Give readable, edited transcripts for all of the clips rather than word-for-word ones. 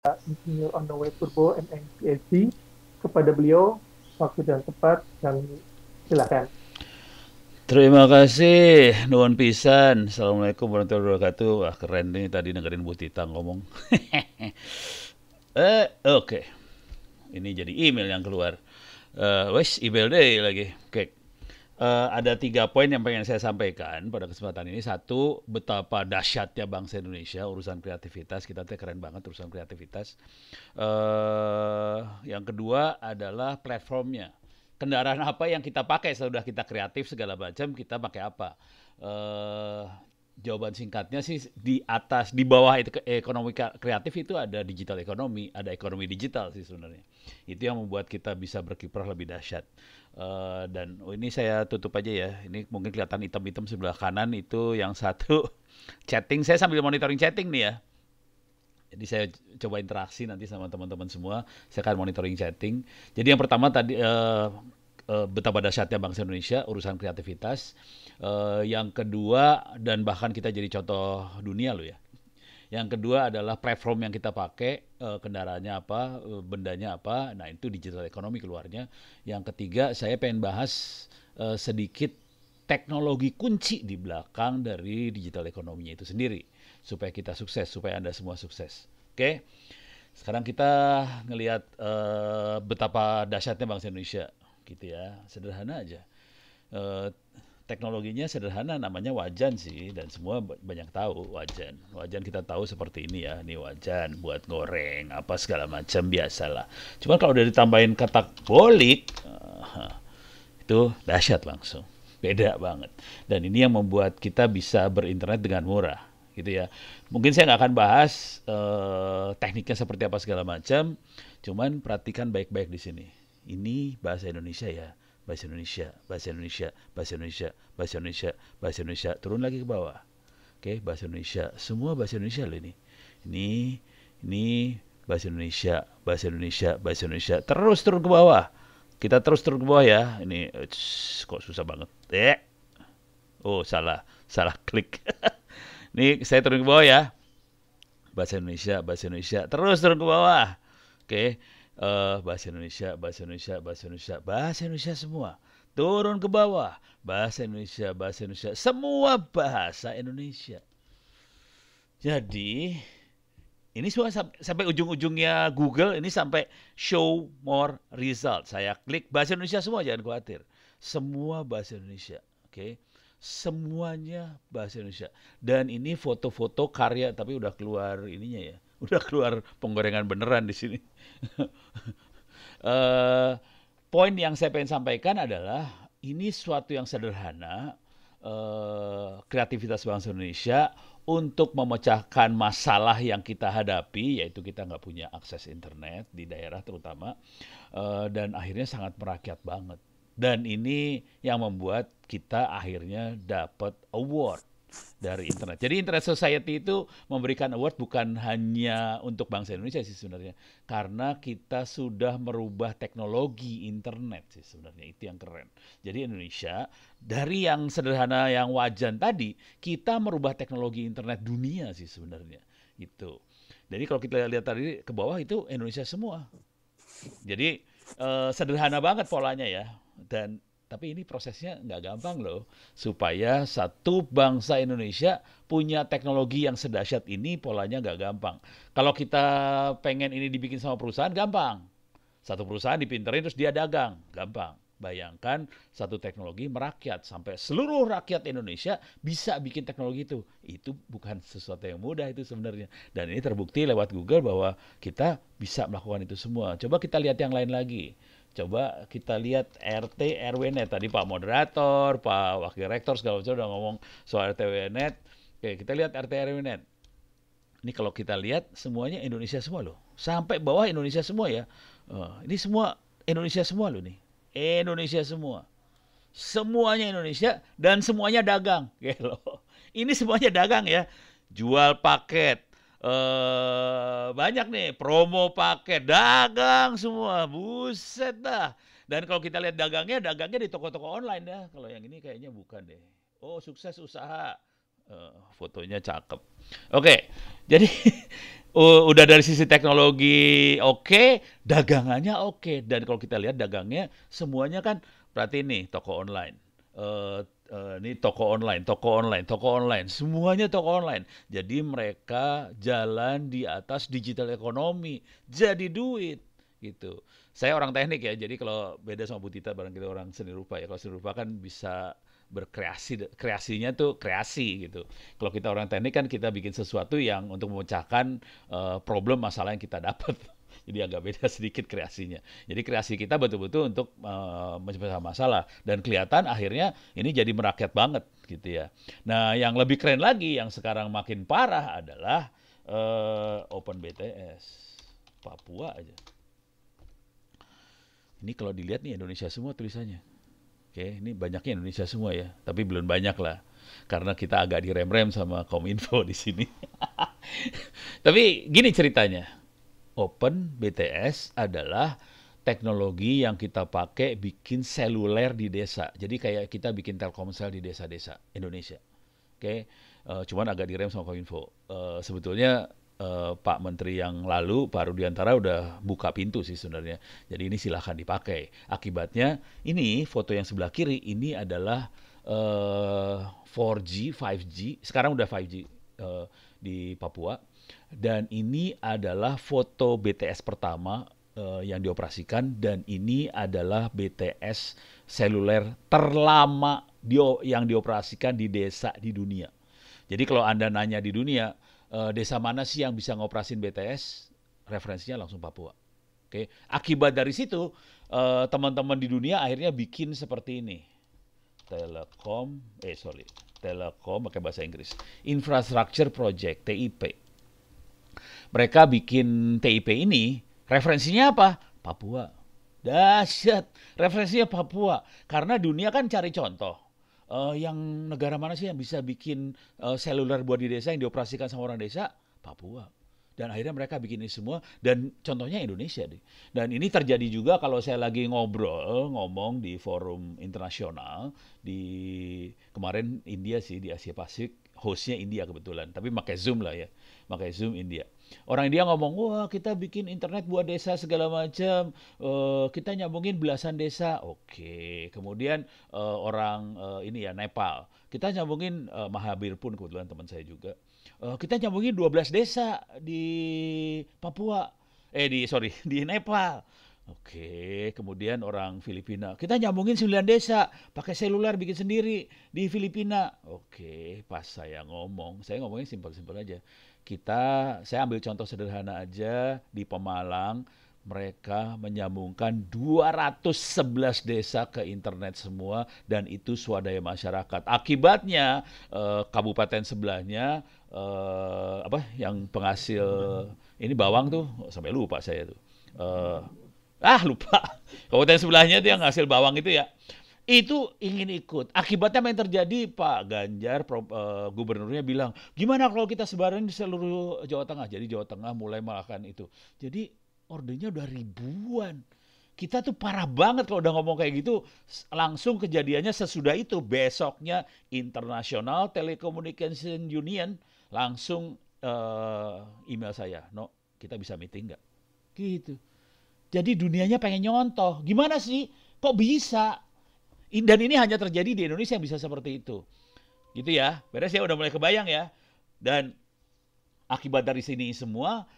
Insinyur On the Way Purbo MM PhD. Kepada beliau, waktu dan tepat, dan silakan. Terima kasih, nuwun pisan. Assalamualaikum warahmatullahi wabarakatuh. Wah keren nih tadi dengerin Bu Tita ngomong. Oke. Ini jadi email yang keluar. Wes email deh lagi. Oke. Ada 3 poin yang pengen saya sampaikan pada kesempatan ini. Satu, betapa dahsyatnya bangsa Indonesia urusan kreativitas. Kita tuh keren banget urusan kreativitas. Yang kedua adalah platformnya. Kendaraan apa yang kita pakai setelah kita kreatif segala macam, kita pakai apa? Eh, Jawaban singkatnya sih di atas, di bawah itu ekonomi kreatif itu ada digital ekonomi, ada ekonomi digital sih sebenarnya. Itu yang membuat kita bisa berkiprah lebih dahsyat. Dan ini saya tutup aja ya. Ini mungkin kelihatan hitam-hitam sebelah kanan itu yang satu chatting. Saya sambil monitoring chatting nih ya. Jadi saya coba interaksi nanti sama teman-teman semua. Saya akan monitoring chatting. Jadi yang pertama tadi betapa dahsyatnya bangsa Indonesia urusan kreativitas. Yang kedua dan bahkan kita jadi contoh dunia loh ya. Yang kedua adalah platform yang kita pakai, kendaraannya apa, bendanya apa. Nah itu digital ekonomi keluarnya. Yang ketiga saya pengen bahas sedikit teknologi kunci di belakang dari digital ekonominya itu sendiri supaya kita sukses, supaya Anda semua sukses. Oke. Sekarang kita ngelihat betapa dahsyatnya bangsa Indonesia gitu ya. Sederhana aja. Eh, Teknologinya sederhana, namanya wajan sih, dan semua banyak tahu wajan. Wajan kita tahu seperti ini ya, ini wajan buat goreng apa segala macam biasalah. Cuma kalau udah ditambahin kata bolik, itu dahsyat langsung, beda banget. Dan ini yang membuat kita bisa berinternet dengan murah gitu ya. Mungkin saya nggak akan bahas tekniknya seperti apa segala macam, cuman perhatikan baik-baik di sini. Ini bahasa Indonesia ya, bahasa Indonesia, bahasa Indonesia, bahasa Indonesia, bahasa Indonesia, bahasa Indonesia. Turun lagi ke bawah. Oke, bahasa Indonesia. Semua bahasa Indonesia loh ini. Ini bahasa Indonesia, bahasa Indonesia, bahasa Indonesia. Terus turun ke bawah. Kita terus turun ke bawah ya. Ini kok susah banget. Oh, salah. Salah klik. Ini saya turun ke bawah ya. Bahasa Indonesia, bahasa Indonesia. Terus turun ke bawah. Oke. Bahasa Indonesia, bahasa Indonesia, bahasa Indonesia, bahasa Indonesia semua. Turun ke bawah. Bahasa Indonesia, bahasa Indonesia. Semua bahasa Indonesia. Jadi, ini semua sampai ujung-ujungnya Google, ini sampai show more result. Saya klik bahasa Indonesia semua, jangan khawatir. Semua bahasa Indonesia. Oke. Semuanya bahasa Indonesia. Dan ini foto-foto karya, tapi udah keluar ininya ya. Udah keluar penggorengan beneran di sini. eh Poin yang saya pengen sampaikan adalah ini suatu yang sederhana, kreativitas bangsa Indonesia untuk memecahkan masalah yang kita hadapi, yaitu kita nggak punya akses internet di daerah terutama, dan akhirnya sangat merakyat banget. Dan ini yang membuat kita akhirnya dapat award dari internet. Jadi Internet Society itu memberikan award bukan hanya untuk bangsa Indonesia sih sebenarnya, karena kita sudah merubah teknologi internet sih sebenarnya, itu yang keren. Jadi Indonesia dari yang sederhana yang wajan tadi, kita merubah teknologi internet dunia sih sebenarnya itu. Jadi kalau kita lihat tadi ke bawah itu Indonesia semua. Jadi sederhana banget polanya ya. Dan tapi ini prosesnya nggak gampang loh. Supaya satu bangsa Indonesia punya teknologi yang sedahsyat ini, polanya nggak gampang. Kalau kita pengen ini dibikin sama perusahaan, gampang. Satu perusahaan dipinterin terus dia dagang, gampang. Bayangkan satu teknologi merakyat sampai seluruh rakyat Indonesia bisa bikin teknologi itu. Itu bukan sesuatu yang mudah itu sebenarnya. Dan ini terbukti lewat Google bahwa kita bisa melakukan itu semua. Coba kita lihat yang lain lagi. Coba kita lihat RT RW net tadi Pak moderator, Pak wakil rektor segala macam udah ngomong soal RT RW net. Oke, kita lihat RT RW net. Ini kalau kita lihat semuanya Indonesia semua loh. Sampai bawah Indonesia semua ya. Ini semua Indonesia semua loh nih. Indonesia semua. Semuanya Indonesia dan semuanya dagang. Gitu loh. Ini semuanya dagang ya. Jual paket. Banyak nih promo paket, dagang semua. Buset dah. Dan kalau kita lihat dagangnya di toko-toko online ya. Kalau yang ini kayaknya bukan deh. Oh, sukses usaha. Fotonya cakep. Oke, jadi Udah dari sisi teknologi oke, dagangannya oke. Dan kalau kita lihat dagangnya semuanya kan berarti ini toko online. Eh ini toko online, toko online, toko online, semuanya toko online. Jadi mereka jalan di atas digital ekonomi, jadi duit gitu. Saya orang teknik ya, jadi kalau beda sama Bu Tita barangkali orang seni rupa ya. Kalau seni rupa kan bisa berkreasi, kreasinya tuh kreasi gitu. Kalau kita orang teknik kan kita bikin sesuatu yang untuk memecahkan problem masalah yang kita dapat. Jadi agak beda sedikit kreasinya. Jadi kreasi kita betul-betul untuk menyelesaikan masalah dan kelihatan akhirnya ini jadi merakyat banget gitu ya. Nah, yang lebih keren lagi yang sekarang makin parah adalah Open BTS Papua aja. Ini kalau dilihat nih Indonesia semua tulisannya. Oke, ini banyaknya Indonesia semua ya, tapi belum banyak lah. Karena kita agak direm-rem sama Kominfo di sini. Tapi gini ceritanya, Open BTS adalah teknologi yang kita pakai bikin seluler di desa. Jadi kayak kita bikin Telkomsel di desa-desa Indonesia. Oke, cuman agak direm sama Kominfo. Sebetulnya Pak Menteri yang lalu, Pak Rudiantara udah buka pintu sih sebenarnya. Jadi ini silahkan dipakai. Akibatnya ini foto yang sebelah kiri ini adalah 4G, 5G. Sekarang udah 5G di Papua. Dan ini adalah foto BTS pertama yang dioperasikan dan ini adalah BTS seluler terlama yang dioperasikan di desa di dunia. Jadi kalau Anda nanya di dunia, desa mana sih yang bisa ngoperasin BTS? Referensinya langsung Papua. Oke, akibat dari situ teman-teman di dunia akhirnya bikin seperti ini. Telekom pakai bahasa Inggris. Infrastructure Project (TIP). Mereka bikin TIP ini, referensinya apa? Papua. Dahsyat, referensinya Papua. Karena dunia kan cari contoh. Yang negara mana sih yang bisa bikin seluler buat di desa yang dioperasikan sama orang desa? Papua. Dan akhirnya mereka bikin ini semua dan contohnya Indonesia deh. Dan ini terjadi juga kalau saya lagi ngomong di forum internasional di kemarin India sih di Asia Pasifik, hostnya India kebetulan, tapi pakai Zoom lah ya, pakai Zoom India. Orang India ngomong, wah kita bikin internet buat desa segala macam, kita nyambungin belasan desa, oke. Kemudian orang ini ya Nepal, kita nyambungin Mahabir pun kebetulan teman saya juga. Kita nyambungin 12 desa di Papua. Di Nepal. Oke, kemudian orang Filipina. Kita nyambungin 9 desa, pakai seluler bikin sendiri di Filipina. Oke, pas saya ngomongnya simpel-simpel aja. Saya ambil contoh sederhana aja di Pemalang, mereka menyambungkan 211 desa ke internet semua dan itu swadaya masyarakat. Akibatnya kabupaten sebelahnya yang penghasil ini bawang tuh sampai lupa saya tuh. Lupa. Kabupaten sebelahnya tuh yang hasil bawang itu ya. Itu ingin ikut. Akibatnya apa yang terjadi? Pak Ganjar, gubernurnya bilang, gimana kalau kita sebarin di seluruh Jawa Tengah? Jadi Jawa Tengah mulai melakukan itu. Jadi ordernya udah ribuan. Kita tuh parah banget kalau udah ngomong kayak gitu. Langsung kejadiannya sesudah itu. Besoknya International Telecommunication Union langsung email saya. No, kita bisa meeting nggak? Gitu. Jadi dunianya pengen nyontoh. Gimana sih? Kok bisa? Dan ini hanya terjadi di Indonesia yang bisa seperti itu. Gitu ya. Beres ya, udah mulai kebayang ya. Dan akibat dari sini semua,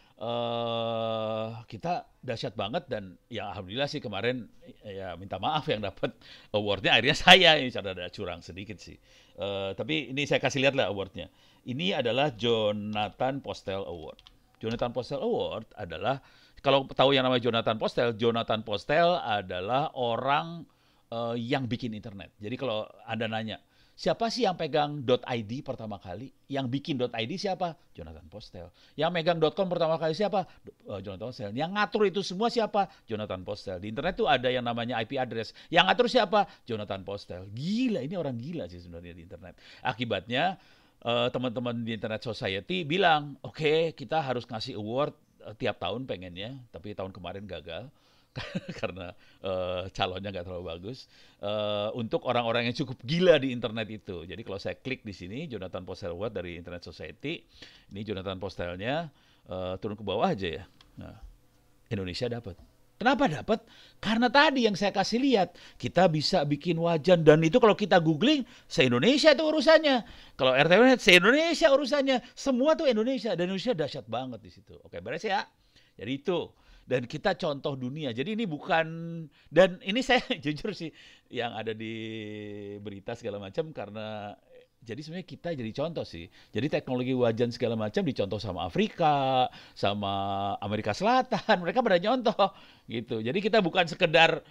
kita dahsyat banget dan ya alhamdulillah sih kemarin ya minta maaf yang dapat awardnya akhirnya saya, ini ada curang sedikit sih. Tapi ini saya kasih lihat lah awardnya. Ini adalah Jonathan Postel Award. Jonathan Postel Award adalah, kalau tahu yang namanya Jonathan Postel adalah orang yang bikin internet. Jadi kalau Anda nanya, siapa sih yang pegang .id pertama kali? Yang bikin .id siapa? Jonathan Postel. Yang megang .com pertama kali siapa? Jonathan Postel. Yang ngatur itu semua siapa? Jonathan Postel. Di internet tuh ada yang namanya IP address. Yang ngatur siapa? Jonathan Postel. Gila, ini orang gila sih sebenarnya di internet. Akibatnya teman-teman di Internet Society bilang, oke, kita harus ngasih award tiap tahun pengennya, tapi tahun kemarin gagal. Karena calonnya nggak terlalu bagus untuk orang-orang yang cukup gila di internet itu. Jadi kalau saya klik di sini Jonathan Postel Award dari Internet Society, ini Jonathan Postelnya. turun ke bawah aja ya. Nah, Indonesia dapat. Kenapa dapat? Karena tadi yang saya kasih lihat, kita bisa bikin wajan dan itu kalau kita googling, se-Indonesia itu urusannya. Kalau RTW se-Indonesia urusannya, semua tuh Indonesia dan Indonesia dahsyat banget di situ. Oke, beres ya. Jadi itu. Dan kita contoh dunia. Jadi ini bukan dan ini saya jujur sih yang ada di berita segala macam karena jadi sebenarnya kita jadi contoh sih. Jadi teknologi wajan segala macam dicontoh sama Afrika, sama Amerika Selatan. Mereka pada nyontoh gitu. Jadi kita bukan sekedar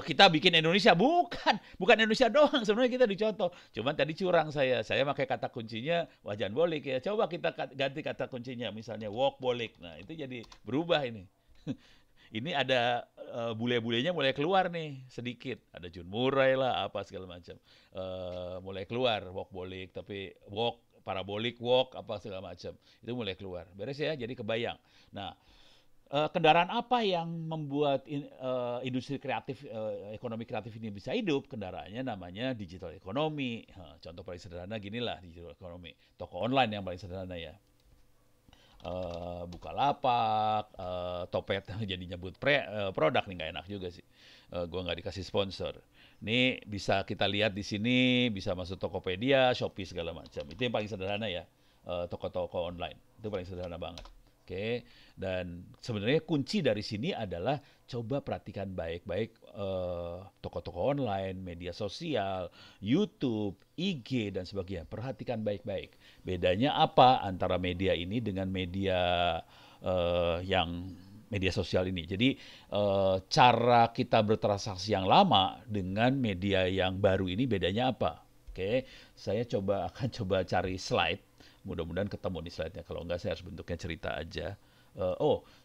kita bikin Indonesia, bukan Indonesia doang. Sebenarnya kita dicontoh. Cuman tadi curang saya pakai kata kuncinya wajan bolik ya. Coba kita ganti kata kuncinya, misalnya walk bolik. Nah itu jadi berubah ini. Ini ada bule-bulenya mulai keluar nih sedikit. Ada Jun Murai lah, apa segala macam. Mulai keluar walk bolik, tapi walk parabolik walk apa segala macam. Itu mulai keluar. Beres ya, jadi kebayang. Nah, kendaraan apa yang membuat industri kreatif, ekonomi kreatif ini bisa hidup? Kendaraannya namanya digital economy. Contoh paling sederhana ginilah digital economy. Toko online yang paling sederhana ya. Bukalapak, Topet jadi nyebut produk nih nggak enak juga sih. Gua nggak dikasih sponsor. Ini bisa kita lihat di sini, bisa masuk Tokopedia, Shopee segala macam. Itu yang paling sederhana ya, toko-toko online. Itu paling sederhana banget. Oke, dan sebenarnya kunci dari sini adalah coba perhatikan baik-baik toko-toko online, media sosial, YouTube, IG dan sebagainya. Perhatikan baik-baik. Bedanya apa antara media ini dengan media yang media sosial ini. Jadi cara kita bertransaksi yang lama dengan media yang baru ini bedanya apa? Oke, saya akan coba cari slide. Mudah-mudahan ketemu nih slide-nya. Kalau enggak saya harus bentuknya cerita aja.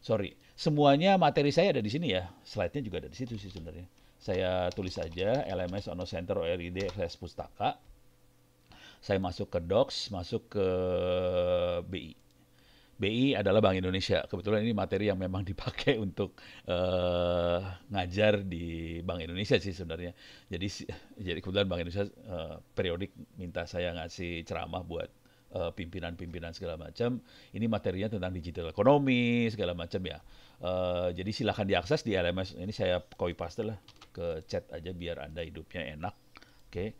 Sorry. Semuanya materi saya ada di sini ya. Slide-nya juga ada di situ sih sebenarnya. Saya tulis aja LMS Ono Center ORID Akses Pustaka. Saya masuk ke Docs, masuk ke BI. BI adalah Bank Indonesia. Kebetulan ini materi yang memang dipakai untuk ngajar di Bank Indonesia sih sebenarnya. Jadi kebetulan Bank Indonesia periodik minta saya ngasih ceramah buat pimpinan-pimpinan segala macam. Ini materinya tentang digital ekonomi segala macam ya. Jadi silahkan diakses di LMS. Ini saya copy paste lah ke chat aja biar Anda hidupnya enak. Oke.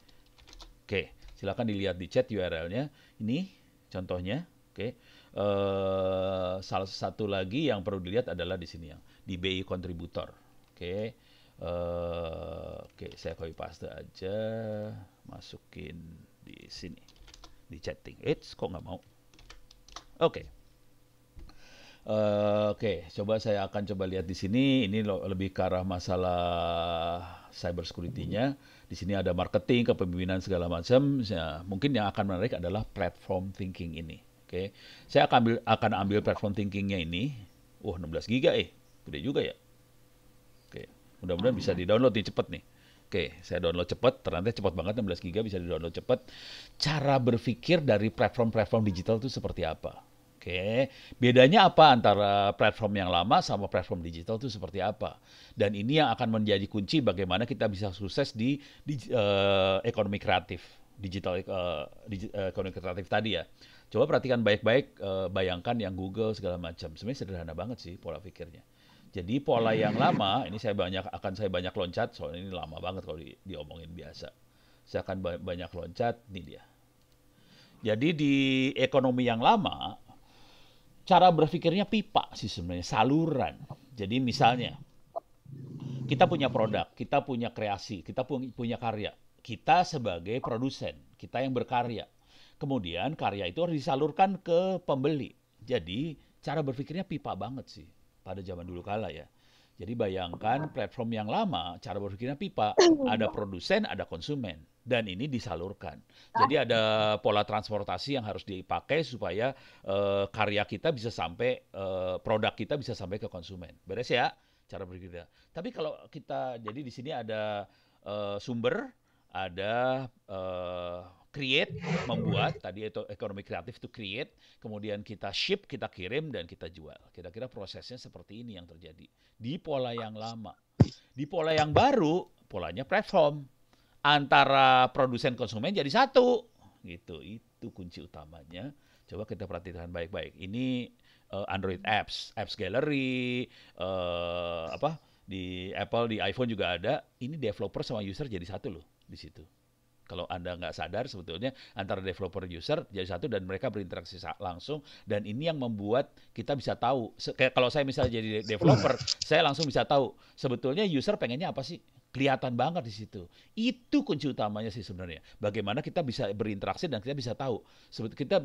Silahkan dilihat di chat URL-nya. Ini contohnya. Oke. Salah satu lagi yang perlu dilihat adalah di sini yang di BI kontributor. Oke. Saya copy paste aja, masukin di sini. Di chatting. Kok nggak mau? Oke, coba saya akan coba lihat di sini. Ini lebih ke arah masalah cyber security-nya. Di sini ada marketing, kepemimpinan segala macam. Mungkin yang akan menarik adalah platform thinking ini. Oke, saya akan ambil platform thinking-nya ini. 16 giga gede juga ya. Oke, mudah-mudahan bisa di-download nih cepet nih. Oke, saya download cepat, ternyata cepat banget 16 GB bisa di-download cepat. Cara berpikir dari platform-platform digital itu seperti apa? Oke, bedanya apa antara platform yang lama sama platform digital itu seperti apa? Dan ini yang akan menjadi kunci bagaimana kita bisa sukses di ekonomi kreatif, digital ekonomi kreatif tadi ya. Coba perhatikan baik-baik, bayangkan yang Google segala macam. Sebenarnya sederhana banget sih pola pikirnya. Jadi pola yang lama, ini saya banyak loncat, soalnya ini lama banget kalau diomongin biasa. Saya akan banyak loncat, ini dia. Jadi di ekonomi yang lama, cara berpikirnya pipa sih sebenarnya, saluran. Jadi misalnya, kita punya produk, kita punya kreasi, kita punya karya. Kita sebagai produsen, kita yang berkarya. Kemudian karya itu harus disalurkan ke pembeli. Jadi cara berpikirnya pipa banget sih pada zaman dulu kala ya. Jadi bayangkan platform yang lama, cara berpikirnya pipa, ada produsen, ada konsumen. Dan ini disalurkan. Jadi ada pola transportasi yang harus dipakai supaya karya kita bisa sampai, produk kita bisa sampai ke konsumen. Beres ya cara berpikirnya. Tapi kalau kita, jadi di sini ada sumber, ada create, membuat, tadi itu ekonomi kreatif itu create, kemudian kita ship, kita kirim, dan kita jual. Kira-kira prosesnya seperti ini yang terjadi. Di pola yang lama. Di pola yang baru, polanya platform. Antara produsen konsumen jadi satu. Gitu, itu kunci utamanya. Coba kita perhatikan baik-baik. Ini Android apps, apps gallery, apa di Apple, di iPhone juga ada. Ini developer sama user jadi satu loh di situ. Kalau Anda nggak sadar sebetulnya antara developer user jadi satu dan mereka berinteraksi langsung, dan ini yang membuat kita bisa tahu. Kayak kalau saya misalnya jadi developer, saya langsung bisa tahu sebetulnya user pengennya apa sih. Kelihatan banget di situ. Itu kunci utamanya sih sebenarnya. Bagaimana kita bisa berinteraksi dan kita bisa tahu.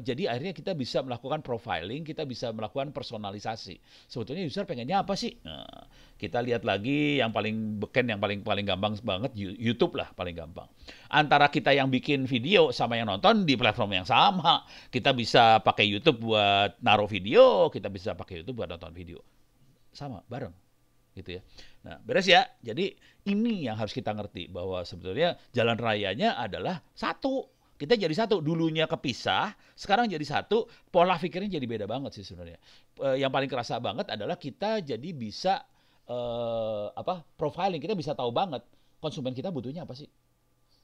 Jadi akhirnya kita bisa melakukan profiling, kita bisa melakukan personalisasi. Sebetulnya user pengennya apa sih? Nah, kita lihat lagi yang paling beken, yang paling gampang banget, YouTube lah paling gampang. Antara kita yang bikin video sama yang nonton di platform yang sama. Kita bisa pakai YouTube buat naruh video, kita bisa pakai YouTube buat nonton video. Sama, bareng. Gitu ya. Nah, beres ya. Jadi ini yang harus kita ngerti, bahwa sebetulnya jalan rayanya adalah satu. Kita jadi satu. Dulunya kepisah, sekarang jadi satu. Pola pikirnya jadi beda banget sih sebenarnya. Yang paling kerasa banget adalah kita jadi bisa profiling. Kita bisa tahu banget konsumen kita butuhnya apa sih.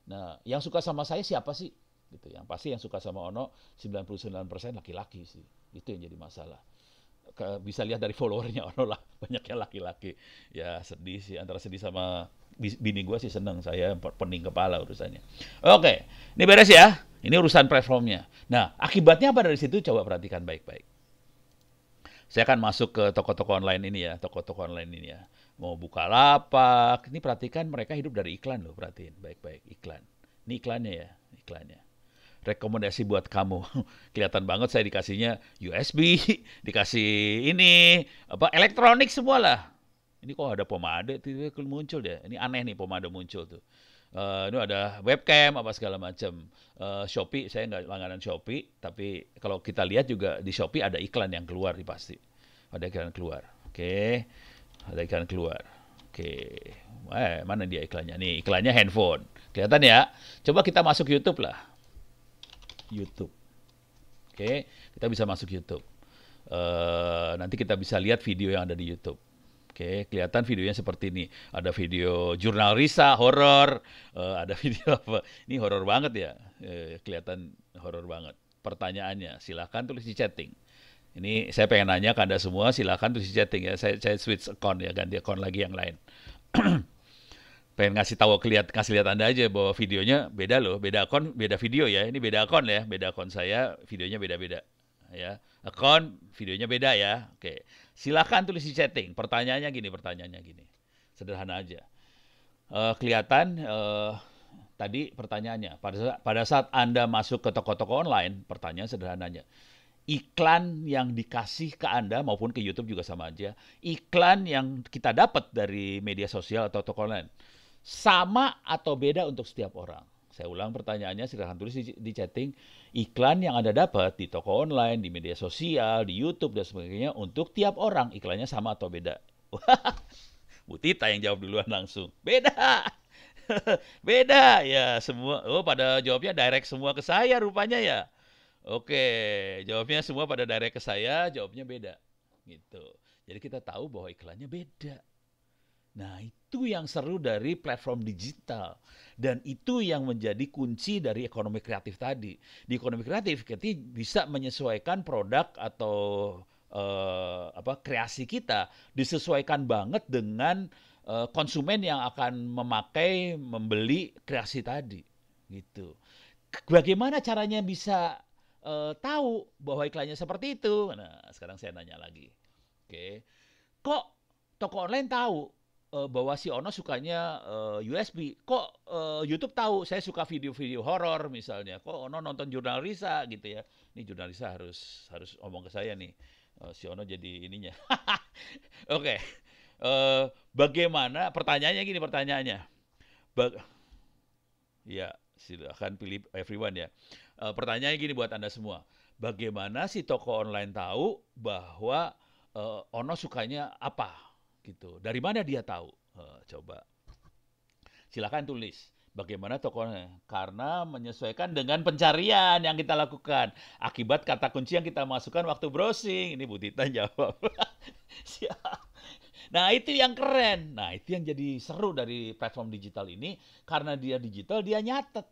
Nah, yang suka sama saya siapa sih? Gitu. Yang pasti yang suka sama Ono 99% laki-laki sih. Itu yang jadi masalah. Bisa lihat dari followernya Ono lah, banyaknya laki-laki. Ya sedih sih, antara sedih sama bini gue sih seneng, saya pening kepala urusannya. Oke, ini beres ya. Ini urusan platformnya. Nah, akibatnya apa dari situ? Coba perhatikan baik-baik. Saya akan masuk ke toko-toko online ini ya, toko-toko online ini ya. Mau Bukalapak, ini perhatikan mereka hidup dari iklan loh, perhatiin baik-baik, iklan. Ini iklannya ya, iklannya. Rekomendasi buat kamu. Kelihatan banget saya dikasihnya USB, dikasih ini, elektronik semua lah. Ini kok ada pomade tiba-tiba muncul deh. Ini aneh nih pomade muncul tuh. Ini ada webcam apa segala macam. Shopee, saya nggak langganan Shopee, tapi kalau kita lihat juga di Shopee ada iklan yang keluar nih pasti. Ada iklan keluar. Oke. Ada iklan keluar. Oke. Mana dia iklannya? Nih, iklannya handphone. Kelihatan ya? Coba kita masuk YouTube lah. YouTube. Oke, kita bisa masuk YouTube. Nanti kita bisa lihat video yang ada di YouTube. Oke, kelihatan videonya seperti ini. Ada video jurnal Risa, horor. Ada video apa? Ini horor banget ya. Kelihatan horor banget. Pertanyaannya, silahkan tulis di chatting. Ini saya pengen nanya ke Anda semua, silahkan tulis di chatting ya. Saya switch account ya, ganti account lagi yang lain. Pengen ngasih lihat Anda aja bahwa videonya beda loh, beda akun, beda video ya. Ini beda akun ya, beda akun saya, videonya beda-beda ya. Akun, videonya beda ya. Oke. Silakan tulis di chatting. Pertanyaannya gini. Sederhana aja. Kelihatan tadi pertanyaannya, pada saat Anda masuk ke toko-toko online, pertanyaan sederhananya. Iklan yang dikasih ke Anda maupun ke YouTube juga sama aja. Iklan yang kita dapat dari media sosial atau toko online sama atau beda untuk setiap orang? Saya ulang pertanyaannya, silahkan tulis di chatting. Iklan yang Anda dapat di toko online, di media sosial, di YouTube dan sebagainya, untuk tiap orang iklannya sama atau beda? Bu Tita yang jawab duluan langsung. Beda. Beda ya semua. Oh, pada jawabnya direct semua ke saya rupanya ya. Oke, jawabnya semua pada direct ke saya, jawabnya beda. Gitu. Jadi kita tahu bahwa iklannya beda. Nah, itu yang seru dari platform digital. Dan itu yang menjadi kunci dari ekonomi kreatif tadi. Di ekonomi kreatif, kita bisa menyesuaikan produk atau kreasi kita, disesuaikan banget dengan konsumen yang akan membeli kreasi tadi. Gitu. Bagaimana caranya bisa tahu bahwa iklannya seperti itu? Nah, sekarang saya nanya lagi. Oke. Kok toko online tahu bahwa si Ono sukanya USB? Kok YouTube tahu saya suka video-video horor misalnya? Kok Ono nonton jurnal Risa gitu ya? Ini jurnal Risa harus ngomong ke saya nih. Si Ono jadi ininya. Oke. Bagaimana? Pertanyaannya. Ya, silakan pilih everyone ya. Pertanyaannya gini buat Anda semua. Bagaimana si toko online tahu bahwa Ono sukanya apa? Gitu. Dari mana dia tahu? Coba. Silakan tulis. Bagaimana tokonya? Karena menyesuaikan dengan pencarian yang kita lakukan. Akibat kata kunci yang kita masukkan waktu browsing. Ini Bu Tita jawab. Nah, itu yang keren. Nah, itu yang jadi seru dari platform digital ini. Karena dia digital, dia nyatet.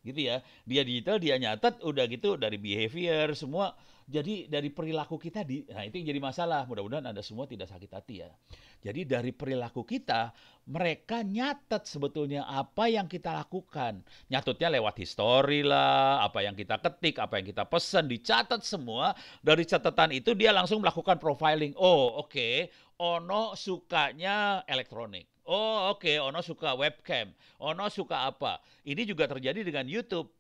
Gitu ya. Dia digital, dia nyatet. Udah gitu dari behavior, semua Jadi dari perilaku kita nah itu yang jadi masalah. Mudah-mudahan Anda semua tidak sakit hati ya. Jadi dari perilaku kita, mereka nyatet sebetulnya apa yang kita lakukan. Nyatutnya lewat histori lah, apa yang kita ketik, apa yang kita pesan, dicatat semua. Dari catatan itu dia langsung melakukan profiling. Oh, oke. Ono sukanya elektronik. Oh, oke. Ono suka webcam. Ono suka apa. Ini juga terjadi dengan YouTube.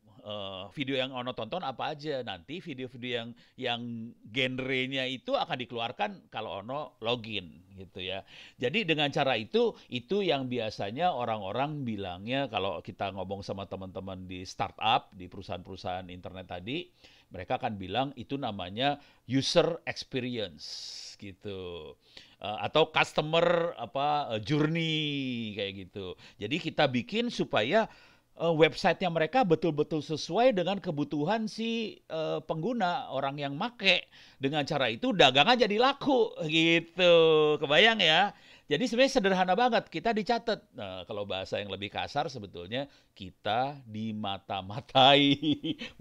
Video yang Ono tonton apa aja. Nanti video-video yang genrenya itu akan dikeluarkan kalau Ono login gitu ya. Jadi dengan cara itu yang biasanya orang-orang bilangnya kalau kita ngomong sama teman-teman di startup, di perusahaan-perusahaan internet tadi, mereka akan bilang itu namanya user experience gitu. Atau customer journey kayak gitu. Jadi kita bikin supaya websitenya mereka betul-betul sesuai dengan kebutuhan si pengguna, orang yang make. Dengan cara itu dagangan jadi laku gitu. Kebayang ya? Jadi sebenarnya sederhana banget, kita dicatat. Nah, kalau bahasa yang lebih kasar sebetulnya kita dimata-matai.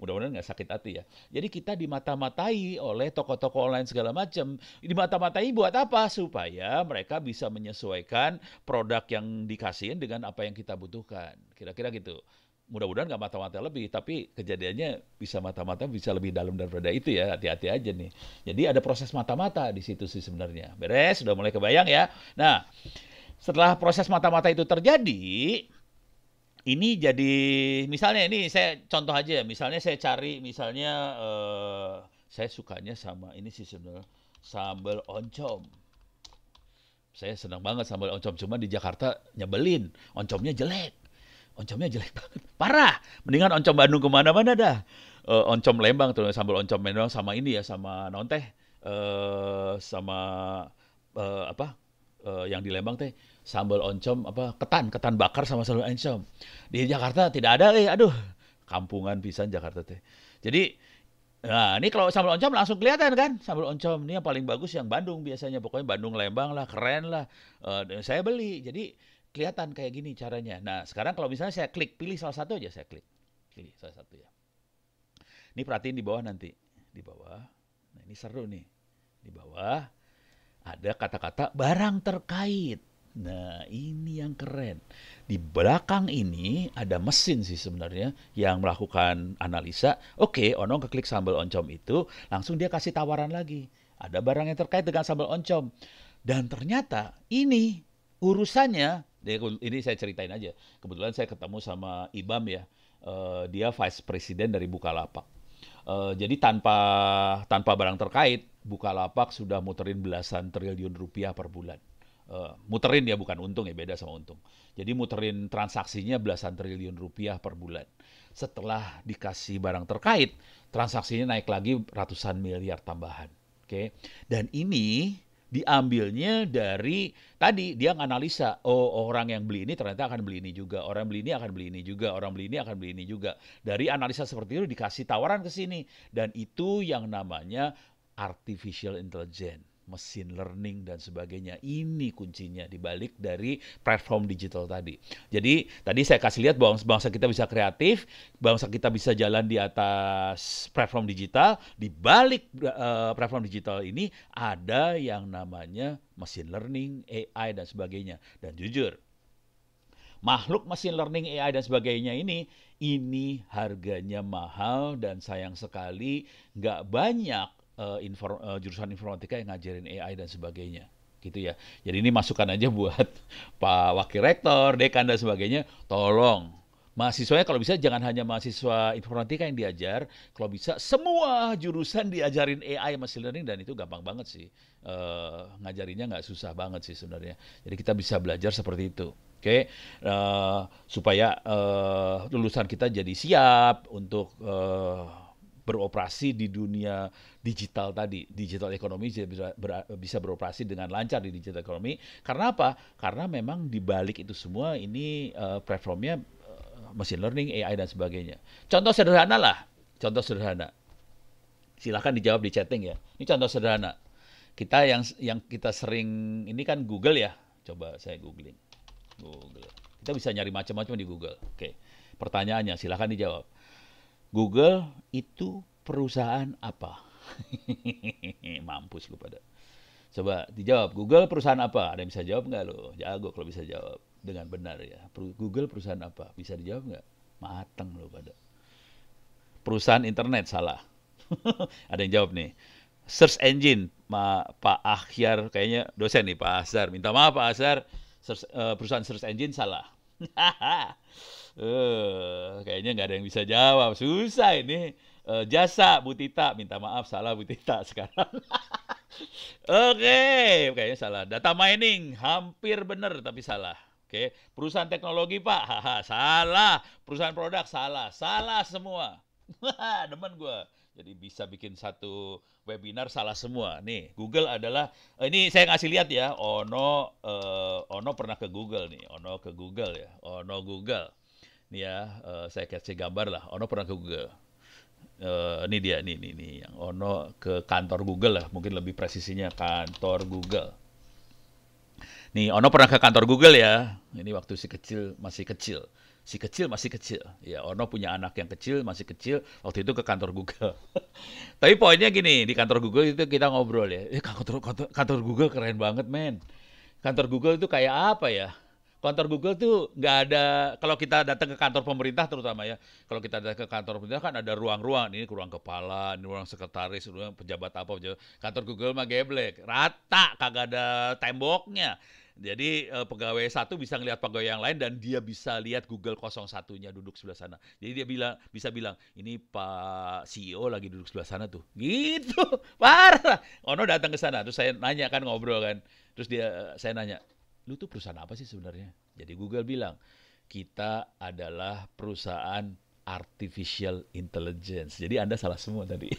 Mudah-mudahan nggak sakit hati ya. Jadi kita dimata-matai oleh toko-toko online segala macam. Dimata-matai buat apa? Supaya mereka bisa menyesuaikan produk yang dikasihin dengan apa yang kita butuhkan. Kira-kira gitu. Mudah-mudahan nggak mata-mata lebih, tapi kejadiannya bisa mata-mata bisa lebih dalam daripada itu ya. Hati-hati aja nih. Jadi ada proses mata-mata di situ sih sebenarnya. Beres, sudah mulai kebayang ya. Nah, setelah proses mata-mata itu terjadi, ini jadi misalnya ini saya contoh aja, misalnya saya cari misalnya saya sukanya sama ini sih sebenarnya sambal oncom. Saya senang banget sambal oncom, cuma di Jakarta nyebelin, oncomnya jelek. Oncomnya jelek banget, parah. Mendingan oncom Bandung kemana-mana dah. Oncom Lembang tuh, sambal oncom Lembang sama ini ya, sama non teh, sama apa? Yang di Lembang teh sambal oncom apa ketan bakar sama sambal oncom. Di Jakarta tidak ada, aduh, kampungan pisan Jakarta teh. Jadi, nah ini kalau sambal oncom langsung kelihatan kan, sambal oncom ini yang paling bagus yang Bandung biasanya, pokoknya Bandung Lembang lah, keren lah. Saya beli, jadi kelihatan kayak gini caranya. Nah sekarang kalau misalnya saya klik, pilih salah satu aja, saya klik, pilih salah satu ya. Ini perhatiin di bawah nanti, di bawah. Nah ini seru nih, di bawah ada kata-kata barang terkait. Nah, ini yang keren. Di belakang ini ada mesin sih sebenarnya yang melakukan analisa. Oke, Onong keklik sambal oncom itu, langsung dia kasih tawaran lagi. Ada barang yang terkait dengan sambal oncom. Dan ternyata ini urusannya, ini saya ceritain aja. Kebetulan saya ketemu sama Ibam ya. Dia vice president dari Bukalapak. Jadi tanpa barang terkait, Bukalapak sudah muterin belasan triliun rupiah per bulan. Muterin ya, bukan untung ya, beda sama untung. Jadi muterin transaksinya belasan triliun rupiah per bulan. Setelah dikasih barang terkait, transaksinya naik lagi ratusan miliar tambahan. Oke. Dan ini diambilnya dari tadi dia nganalisa, oh orang yang beli ini ternyata akan beli ini juga, orang beli ini akan beli ini juga, orang beli ini akan beli ini juga. Dari analisa seperti itu dikasih tawaran ke sini, dan itu yang namanya artificial intelligence, mesin learning dan sebagainya. Ini kuncinya dibalik dari platform digital tadi. Jadi tadi saya kasih lihat bahwa bangsa kita bisa kreatif, bangsa kita bisa jalan di atas platform digital. Di balik platform digital ini ada yang namanya mesin learning, AI dan sebagainya. Dan jujur, makhluk mesin learning, AI dan sebagainya ini harganya mahal, dan sayang sekali nggak banyak jurusan informatika yang ngajarin AI dan sebagainya gitu ya. Jadi ini masukan aja buat Pak Wakil Rektor, Dekan dan sebagainya, tolong mahasiswanya kalau bisa jangan hanya mahasiswa informatika yang diajar, kalau bisa semua jurusan diajarin AI machine learning, dan itu gampang banget sih. Ngajarinnya nggak susah banget sih sebenarnya. Jadi kita bisa belajar seperti itu. Oke, supaya lulusan kita jadi siap untuk beroperasi di dunia digital tadi, digital ekonomi bisa beroperasi dengan lancar di digital ekonomi. Karena apa? Karena memang di balik itu semua ini platformnya machine learning, AI dan sebagainya. Contoh sederhana lah, contoh sederhana. Silahkan dijawab di chatting ya. Ini contoh sederhana. Kita yang kita sering ini kan Google ya. Coba saya googling. Google. Kita bisa nyari macam-macam di Google. Oke. Pertanyaannya silahkan dijawab. Google itu perusahaan apa? Mampus lu pada. Coba dijawab, Google perusahaan apa? Ada yang bisa jawab nggak lo? Jago kalau bisa jawab dengan benar ya. Google perusahaan apa? Bisa dijawab nggak? Mateng lo pada. Perusahaan internet salah. Ada yang jawab nih. Search engine, Pak Akhyar, kayaknya dosen nih Pak Azhar. Minta maaf Pak Azhar, perusahaan search engine salah. Kayaknya nggak ada yang bisa jawab. Susah ini. Jasa Bu Tita, minta maaf salah Bu Tita sekarang. Oke, kayaknya salah. Data mining, hampir benar tapi salah. Oke, perusahaan teknologi Pak, haha, salah. Perusahaan produk, salah. Salah semua. Wah, demen gue. Jadi bisa bikin satu webinar salah semua. Nih, Google adalah, ini saya ngasih lihat ya, Ono pernah ke Google nih. Ono ke Google ya, Ono Google. Nih ya, saya kasih gambar lah, Ono pernah ke Google. Ini dia, nih, yang Ono ke kantor Google lah, mungkin lebih presisinya kantor Google. Nih, Ono pernah ke kantor Google ya. Ini waktu si kecil masih kecil. Si kecil masih kecil. Ya, Ono punya anak yang kecil, masih kecil. Waktu itu ke kantor Google. Tapi poinnya gini, di kantor Google itu kita ngobrol ya. Kantor Google keren banget, men. Kantor Google itu kayak apa ya? Kantor Google tuh nggak ada, kalau kita datang ke kantor pemerintah terutama ya, kalau kita datang ke kantor pemerintah kan ada ruang-ruang, ini ruang kepala, ini ruang sekretaris, ruang pejabat apa, kantor Google mah geblek, rata, kagak ada temboknya. Jadi pegawai satu bisa ngelihat pegawai yang lain dan dia bisa lihat Google 01-nya duduk sebelah sana. Jadi dia bisa bilang, ini Pak CEO lagi duduk sebelah sana tuh. Gitu, parah. Ono datang ke sana, terus saya nanya kan, ngobrol kan. Terus saya nanya, lu tuh perusahaan apa sih sebenarnya? Jadi Google bilang, kita adalah perusahaan artificial intelligence. Jadi Anda salah semua tadi.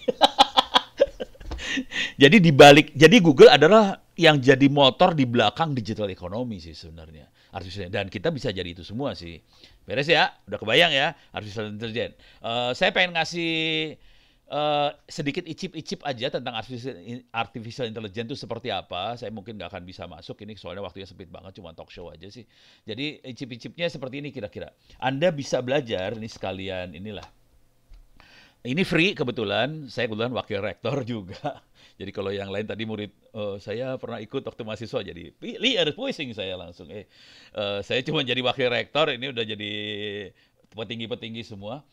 Jadi Google adalah yang jadi motor di belakang digital economy sih sebenarnya. Dan kita bisa jadi itu semua sih. Beres ya? Udah kebayang ya? Artificial intelligence. Saya pengen ngasih sedikit icip-icip aja tentang artificial intelligence itu seperti apa. Saya mungkin nggak akan bisa masuk ini soalnya waktunya sempit banget, cuma talk show aja sih. Jadi icip-icipnya seperti ini kira-kira. Anda bisa belajar, ini sekalian inilah. Ini free kebetulan, saya kebetulan wakil rektor juga. Jadi kalau yang lain tadi murid, saya pernah ikut waktu mahasiswa, jadi liar pusing saya langsung. Saya cuma jadi wakil rektor, ini udah jadi petinggi-petinggi semua.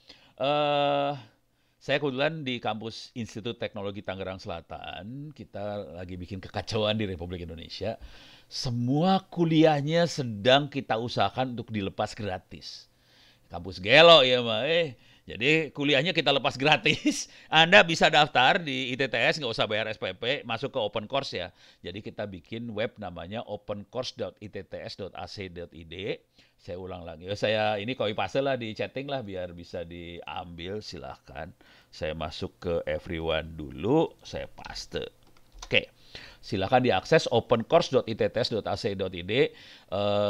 Saya kebetulan di kampus Institut Teknologi Tangerang Selatan, kita lagi bikin kekacauan di Republik Indonesia. Semua kuliahnya sedang kita usahakan untuk dilepas gratis. Kampus gelo ya mah, Jadi kuliahnya kita lepas gratis. Anda bisa daftar di ITTS, nggak usah bayar SPP, masuk ke open course ya. Jadi kita bikin web namanya opencourse.itts.ac.id. Saya ulang lagi. Saya ini copy paste lah di chatting lah biar bisa diambil, silahkan. Saya masuk ke everyone dulu, saya paste. Oke. Silahkan diakses opencourse.itts.ac.id.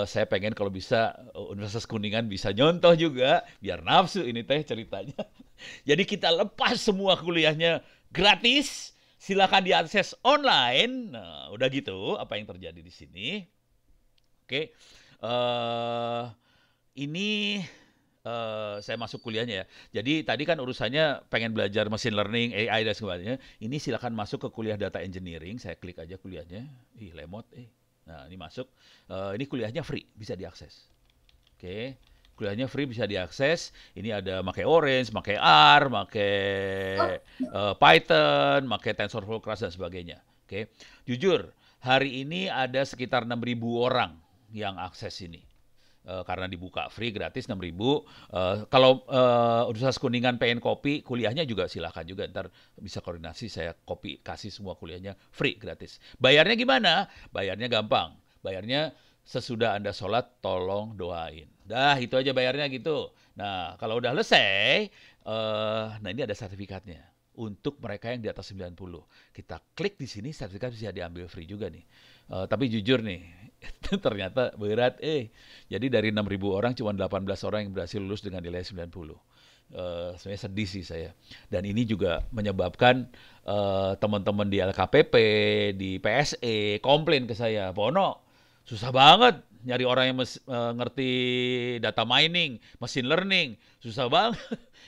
Saya pengen kalau bisa Universitas Kuningan bisa nyontoh juga, biar nafsu ini teh ceritanya. Jadi kita lepas semua kuliahnya gratis, silahkan diakses online. Nah, udah gitu, apa yang terjadi di sini? Oke, ini saya masuk kuliahnya ya. Jadi tadi kan urusannya pengen belajar machine learning, AI dan sebagainya. Ini silakan masuk ke kuliah data engineering. Saya klik aja kuliahnya. Lemot. Nah ini masuk. Ini kuliahnya free, bisa diakses. Oke, kuliahnya free bisa diakses. Ini ada pakai Orange, pakai R, pakai Python, pakai TensorFlow Keras dan sebagainya. Oke, jujur hari ini ada sekitar 6.000 orang yang akses ini. Karena dibuka free gratis 6.000. Kalau Universitas Kuningan pengen copy kuliahnya juga silahkan juga, ntar bisa koordinasi, saya copy kasih semua kuliahnya free gratis. Bayarnya gimana? Bayarnya gampang. Bayarnya sesudah Anda sholat tolong doain. Dah itu aja bayarnya gitu. Nah kalau udah selesai, nah ini ada sertifikatnya. Untuk mereka yang di atas 90. Kita klik di sini, sertifikat bisa diambil free juga nih. Tapi jujur nih, ternyata berat. Jadi dari 6.000 orang, cuma 18 orang yang berhasil lulus dengan nilai 90. Sebenarnya sedih sih saya. Dan ini juga menyebabkan teman-teman di LKPP, di PSE, komplain ke saya. Pono, susah banget nyari orang yang ngerti data mining, machine learning, susah banget.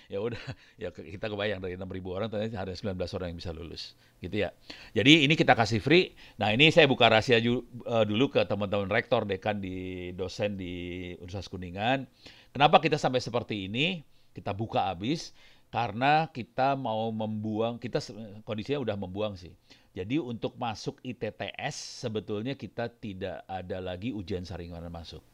Ya udah, ya kita kebayang dari 6.000 orang ternyata ada 19 orang yang bisa lulus, gitu ya. Jadi ini kita kasih free. Nah ini saya buka rahasia dulu ke teman-teman rektor, dekan, di dosen di Universitas Kuningan. Kenapa kita sampai seperti ini? Kita buka habis karena kita mau membuang, kita kondisinya udah membuang sih. Jadi untuk masuk ITTS sebetulnya kita tidak ada lagi ujian saringan masuk.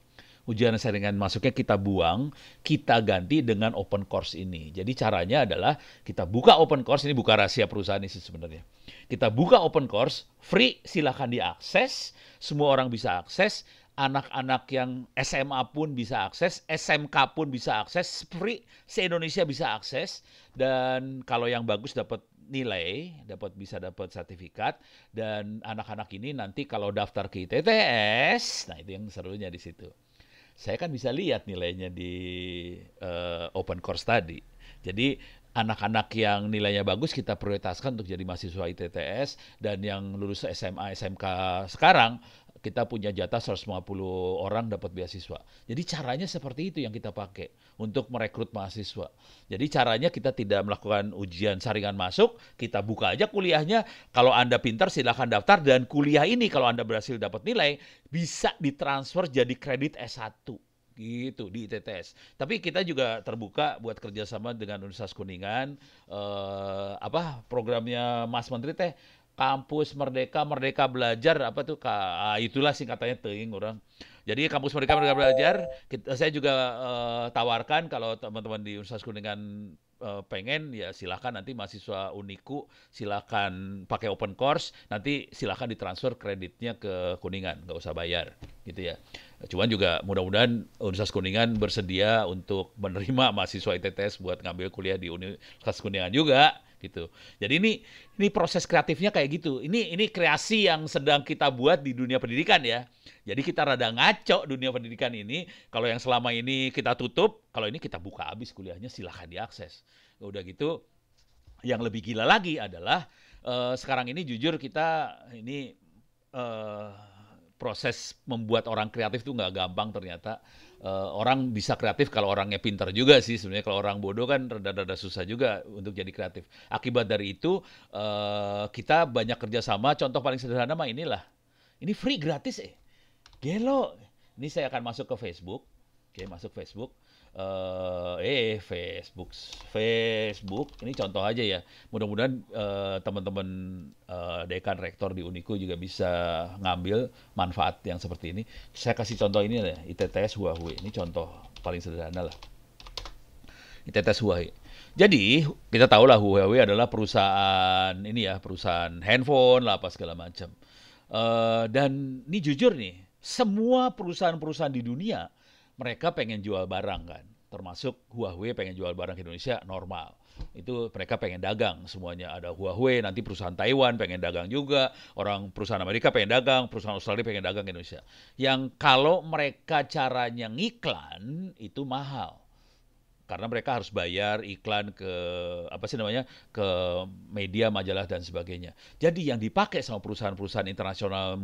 Ujian saringan masuknya kita buang, kita ganti dengan open course ini. Jadi caranya adalah kita buka open course, ini buka rahasia perusahaan ini sih sebenarnya. Kita buka open course, free, silahkan diakses, semua orang bisa akses, anak-anak yang SMA pun bisa akses, SMK pun bisa akses, free, se-Indonesia bisa akses, dan kalau yang bagus dapat nilai, bisa dapat sertifikat, dan anak-anak ini nanti kalau daftar ke ITTS, nah itu yang serunya di situ. Saya kan bisa lihat nilainya di open course tadi. Jadi anak-anak yang nilainya bagus kita prioritaskan untuk jadi mahasiswa ITTS, dan yang lulus SMA, SMK sekarang kita punya jatah 150 orang dapat beasiswa. Jadi caranya seperti itu yang kita pakai untuk merekrut mahasiswa. Jadi caranya kita tidak melakukan ujian saringan masuk, kita buka aja kuliahnya. Kalau Anda pintar silahkan daftar, dan kuliah ini kalau Anda berhasil dapat nilai bisa ditransfer jadi kredit S1 gitu di ITTS. Tapi kita juga terbuka buat kerjasama dengan Universitas Kuningan. Programnya Mas Menteri teh Kampus Merdeka, Merdeka Belajar, apa tuh, itulah singkatannya teuing orang. Jadi Kampus Merdeka, Merdeka Belajar, saya juga tawarkan kalau teman-teman di Universitas Kuningan pengen, ya silakan nanti mahasiswa Uniku silakan pakai open course, nanti silakan ditransfer kreditnya ke Kuningan, nggak usah bayar, gitu ya. Cuman juga mudah-mudahan Universitas Kuningan bersedia untuk menerima mahasiswa ITTS buat ngambil kuliah di Universitas Kuningan juga, gitu. Jadi ini proses kreatifnya kayak gitu. Ini kreasi yang sedang kita buat di dunia pendidikan ya. Jadi kita rada ngaco dunia pendidikan ini. Kalau yang selama ini kita tutup, kalau ini kita buka habis kuliahnya, silahkan diakses. Udah gitu, yang lebih gila lagi adalah sekarang ini jujur kita ini proses membuat orang kreatif tuh nggak gampang ternyata. Orang bisa kreatif kalau orangnya pintar juga sih sebenarnya. Kalau orang bodoh kan rada-rada susah juga untuk jadi kreatif. Akibat dari itu kita banyak kerjasama. Contoh paling sederhana mah inilah. Ini free gratis gelo. Ini saya akan masuk ke Facebook. Oke, masuk Facebook. Facebook. Ini contoh aja ya. Mudah-mudahan teman-teman dekan rektor di Uniku juga bisa ngambil manfaat yang seperti ini. Saya kasih contoh ini ya, ITTS Huawei. Ini contoh paling sederhana lah. ITTS Huawei. Jadi kita tahu lah Huawei adalah perusahaan ini ya, perusahaan handphone lah apa segala macam. Dan ini jujur nih, semua perusahaan-perusahaan di dunia mereka pengen jual barang kan, termasuk Huawei pengen jual barang ke Indonesia normal. Itu mereka pengen dagang semuanya. Ada Huawei, nanti perusahaan Taiwan pengen dagang juga, orang perusahaan Amerika pengen dagang, perusahaan Australia pengen dagang ke Indonesia. Yang kalau mereka caranya ngiklan itu mahal. Karena mereka harus bayar iklan ke ke media, majalah dan sebagainya. Jadi yang dipakai sama perusahaan-perusahaan internasional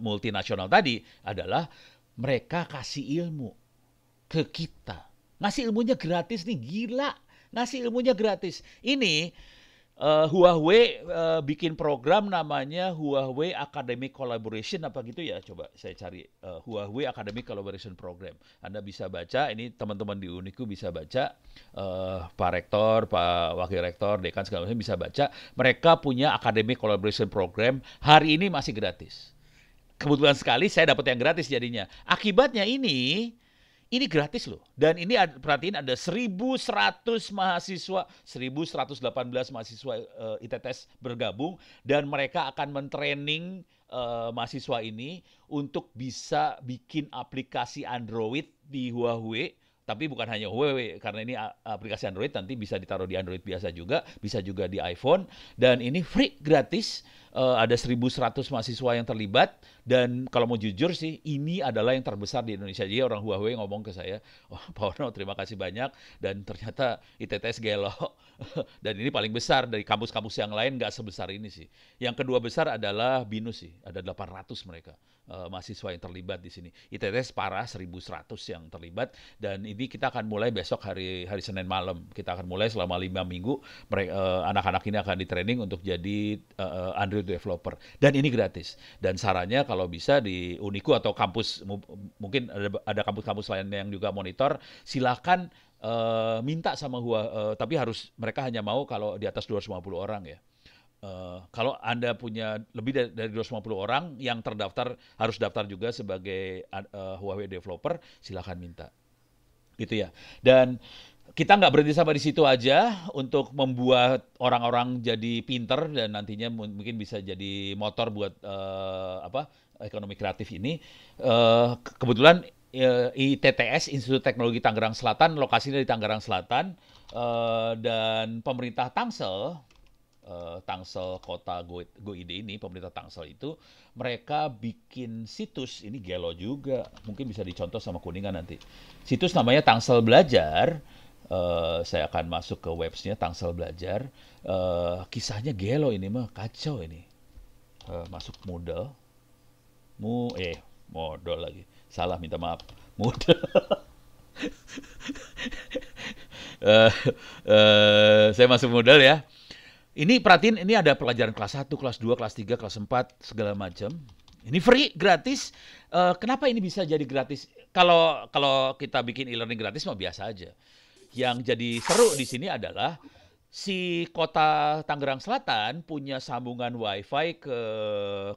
multinasional tadi adalah mereka kasih ilmu ke kita. Ngasih ilmunya gratis nih, gila. Ngasih ilmunya gratis. Ini Huawei bikin program namanya Huawei Academic Collaboration apa gitu ya. Coba saya cari Huawei Academic Collaboration Program. Anda bisa baca, ini teman-teman di Uniku bisa baca, Pak Rektor, Pak Wakil Rektor, Dekan segala macam bisa baca. Mereka punya Academic Collaboration Program, hari ini masih gratis. Kebetulan sekali saya dapat yang gratis jadinya. Akibatnya ini gratis loh. Dan ini perhatiin ada 1.100 mahasiswa, 1.118 mahasiswa ITTS bergabung, dan mereka akan mentraining mahasiswa ini untuk bisa bikin aplikasi Android di Huawei. Tapi bukan hanya Huawei, karena ini aplikasi Android nanti bisa ditaruh di Android biasa juga, bisa juga di iPhone, dan ini free, gratis. Ada 1.100 mahasiswa yang terlibat, dan kalau mau jujur sih, ini adalah yang terbesar di Indonesia. Jadi orang Huawei ngomong ke saya, Pak Ono terima kasih banyak, dan ternyata ITTS gelo. Dan ini paling besar dari kampus-kampus yang lain, nggak sebesar ini sih. Yang kedua besar adalah BINUS sih, ada 800 mereka. mahasiswa yang terlibat di sini. ITTS parah 1.100 yang terlibat dan ini kita akan mulai besok hari hari Senin malam. Kita akan mulai selama 5 minggu. Anak-anak ini akan di training untuk jadi Android developer dan ini gratis. Dan sarannya kalau bisa di Uniku atau kampus mungkin ada kampus-kampus lain yang juga monitor, silakan minta sama Hua, tapi harus mereka hanya mau kalau di atas 250 orang ya. Kalau Anda punya lebih dari 250 orang yang terdaftar, harus daftar juga sebagai Huawei developer, silakan minta. Gitu ya. Dan kita nggak berhenti sampai di situ aja untuk membuat orang-orang jadi pinter dan nantinya mungkin bisa jadi motor buat ekonomi kreatif ini. Kebetulan ITTS, Institut Teknologi Tangerang Selatan, lokasinya di Tangerang Selatan, dan pemerintah Tangsel, Tangsel Kota Go Ide ini, pemerintah Tangsel itu, mereka bikin situs, ini gelo juga, mungkin bisa dicontoh sama Kuningan nanti. Situs namanya Tangsel Belajar, saya akan masuk ke websnya Tangsel Belajar, kisahnya gelo ini mah, kacau ini. Masuk Moodle, modal lagi, salah minta maaf, Moodle. Saya masuk Moodle ya. Ini perhatiin, ini ada pelajaran kelas 1, kelas 2, kelas 3, kelas 4, segala macam. Ini free, gratis. Kenapa ini bisa jadi gratis? Kalau kita bikin e-learning gratis mah biasa aja. Yang jadi seru di sini adalah si kota Tangerang Selatan punya sambungan wifi ke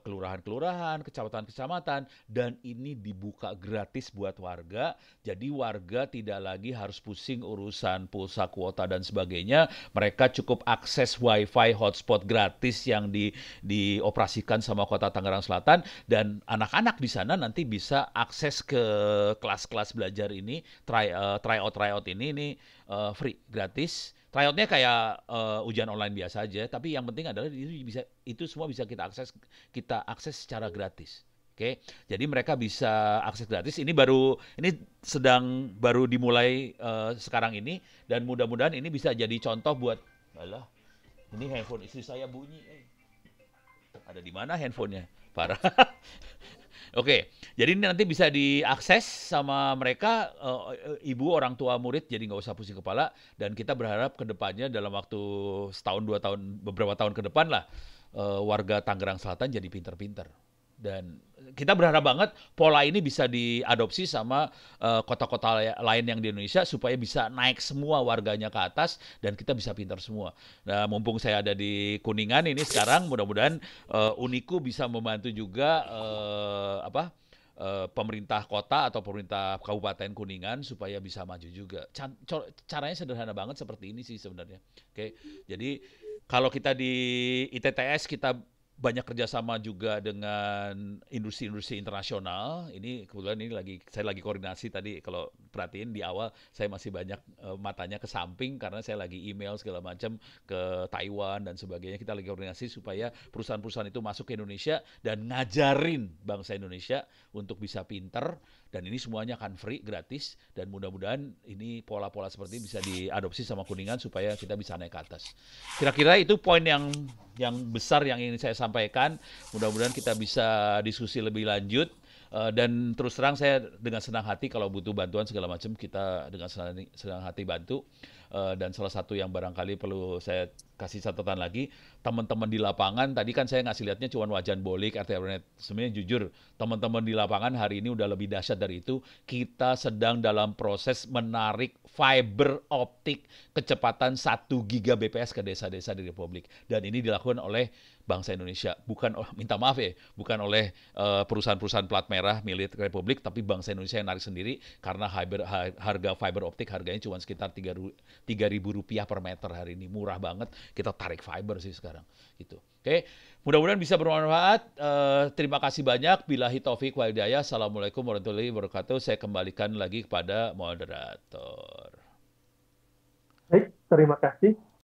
kelurahan-kelurahan, kecamatan-kecamatan, dan ini dibuka gratis buat warga. Jadi warga tidak lagi harus pusing urusan pulsa, kuota, dan sebagainya. Mereka cukup akses wifi hotspot gratis yang dioperasikan sama kota Tangerang Selatan, dan anak-anak di sana nanti bisa akses ke kelas-kelas belajar ini, tryout ini free, gratis. Tryoutnya kayak ujian online biasa aja, tapi yang penting adalah itu semua bisa kita akses secara gratis. Oke, jadi mereka bisa akses gratis. Ini sedang baru dimulai sekarang ini, dan mudah-mudahan ini bisa jadi contoh buat. Alah, ini handphone istri saya bunyi. Ada di mana handphonenya? Parah. Oke, jadi ini nanti bisa diakses sama mereka, ibu, orang tua murid, jadi nggak usah pusing kepala. Dan kita berharap ke depannya dalam waktu setahun, 2 tahun, beberapa tahun ke depan lah, warga Tangerang Selatan jadi pinter-pinter. Dan kita berharap banget pola ini bisa diadopsi sama kota-kota lain yang di Indonesia supaya bisa naik semua warganya ke atas dan kita bisa pintar semua. Nah, mumpung saya ada di Kuningan ini sekarang, mudah-mudahan Uniku bisa membantu juga pemerintah kota atau pemerintah Kabupaten Kuningan supaya bisa maju juga. Caranya sederhana banget seperti ini sih sebenarnya. Oke, jadi kalau kita di ITTS kita banyak kerjasama juga dengan industri-industri internasional. Ini kebetulan saya lagi koordinasi tadi, kalau perhatiin di awal saya masih banyak matanya ke samping karena saya lagi email segala macam ke Taiwan dan sebagainya. Kita lagi koordinasi supaya perusahaan-perusahaan itu masuk ke Indonesia dan ngajarin bangsa Indonesia untuk bisa pinter, dan ini semuanya akan free, gratis, dan mudah-mudahan ini pola-pola seperti ini bisa diadopsi sama Kuningan supaya kita bisa naik ke atas. Kira-kira itu poin yang besar yang ingin saya sampaikan. Mudah-mudahan kita bisa diskusi lebih lanjut. Dan terus terang saya dengan senang hati kalau butuh bantuan segala macam, kita dengan senang hati bantu. Dan salah satu yang barangkali perlu saya kasih catatan lagi, teman-teman di lapangan, tadi kan saya ngasih lihatnya cuma wajan bolik, RT RW. Sebenarnya jujur, teman-teman di lapangan hari ini udah lebih dahsyat dari itu. Kita sedang dalam proses menarik fiber optik kecepatan 1 Gbps ke desa-desa di Republik. Dan ini dilakukan oleh bangsa Indonesia, minta maaf ya, bukan oleh perusahaan-perusahaan plat merah milik Republik, tapi bangsa Indonesia yang narik sendiri karena harga fiber optik harganya cuma sekitar Rp3.000 per meter hari ini, murah banget. Kita tarik fiber sih sekarang, gitu. Oke, mudah-mudahan bisa bermanfaat. Terima kasih banyak. Billahi taufik wal hidayah. Assalamualaikum warahmatullahi wabarakatuh. Saya kembalikan lagi kepada moderator. Baik, terima kasih